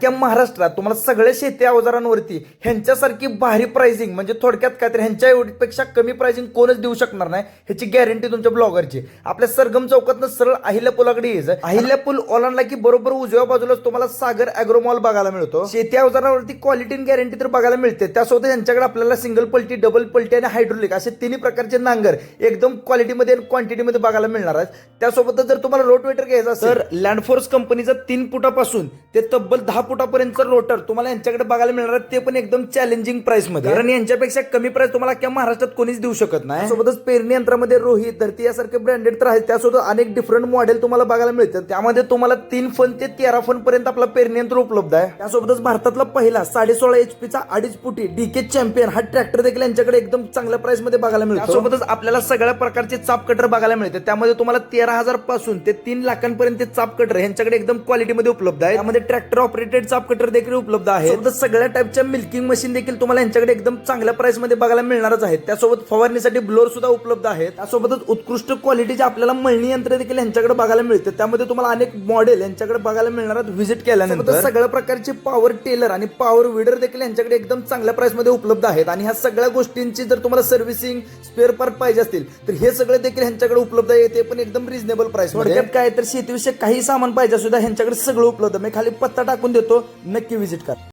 अख्ख्या महाराष्ट्रात तुम्हाला सगळ्या शेती अवजारांवरती ह्यांच्यासारखी भारी प्राइसिंग म्हणजे थोडक्यात काय तर ह्यांच्या एवढीपेक्षा कमी प्राइसिंग कोणच देऊ शकणार नाही ह्याची गॅरंटी तुमच्या ब्लॉगरची. आपल्या सरगम चौकातनं सरळ अहिल्या पुलाकडे यायचं. अहिल्या पूल ओलांडला की बरोबर उजव्या बाजूलाच तुम्हाला सागर अॅग्रो मॉल बघायला मिळतो. शेती अवजारांवरती क्वालिटी आणि गॅरंटी तर बघायला मिळते. त्यासोबत यांच्याकडे आपल्याला सिंगल पलटी, डबल पलटी आणि हायड्रोलिक असे तिन्ही प्रकारचे नांगर एकदम क्वालिटीमध्ये आणि क्वांटिटीमध्ये बघायला मिळणार आहेत. त्यासोबतच जर तुम्हाला रोटवेटर घ्यायचा असेल तर लँडफोर्स कंपनीचा 3 फुटापासून ते तब्बल 10 फुटापर्यंत रोटर तुम्हाला यांच्याकडे बघायला मिळणार आहे. ते पण एकदम चॅलेंजिंग प्राइस मध्ये, कारण यांच्यापेक्षा कमी प्राइस तुम्हाला अख्ख्या महाराष्ट्रात कोणीच देऊ शकत नाही. सोबतच पेरणी यंत्रामध्ये रोहित, धरती यासारखे ब्रँडेड तर आहेत. त्यासोबत अनेक डिफरंट मॉडेल तुम्हाला बघायला मिळतात. त्यामध्ये तुम्हाला 3 फन ते 13 फन पर्यंत आपला पेरणी यंत्र उपलब्ध आहे. त्यासोबतच भारतातला पहिला 16.5 HP चा 2.5 फुटी डीके चॅम्पियन हा ट्रॅक्टर देखील यांच्याकडे एकदम चांगल्या प्राइस मध्ये बघायला मिळतो. त्यासोबतच आपल्याला सगळ्या प्रकारचे चाप कटर बघायला मिळते. त्यामध्ये तुम्हाला 13,000 पासून ते 3 लाखांपर्यंत चाप कटर यांच्याकडे एकदम क्वालिटीमध्ये उपलब्ध आहे. त्यामध्ये ट्रॅक्टर ऑपरेटेड चाप कटर देखील उपलब्ध आहे. सगळ्या टाईपच्या मिल्किंग मशीन देखील तुम्हाला यांच्याकडे एकदम चांगल्या प्राइस मध्ये बघायला मिळणारच आहेत. त्यासोबत फवारणीसाठी ब्लोअर सुद्धा उपलब्ध आहेत. त्यासोबतच उत्कृष्ट क्वालिटीचे आपल्याला मळणी यंत्र देखील यांच्याकडे बघायला मिळते. त्यामध्ये तुम्हाला अनेक मॉडेल यांच्याकडे बघायला मिळणार आहेत व्हिजिट केल्यानंतर. सगळ्या प्रकारचे पॉवर टेलर आणि पॉवर विडर देखील यांच्याकडे एकदम चांगल्या प्राइस मध्ये उपलब्ध आहेत. आणि ह्या सगळ्या गोष्टींची जर तुम्हाला सर्व्हिसिंग, स्पेअर पार्ट पाहिजे असतील तर हे सगळे देखील यांच्याकडे उपलब्ध आहे. ते पण एकदम रिझनेबल प्राइस मध्ये. काय तर शेतीविषयी काही सामान पाहिजे सुद्धा ह्यांच्याकडे सगळं उपलब्ध. मी खाली पत्ता टाकून देतो, नक्की व्हिजिट करा.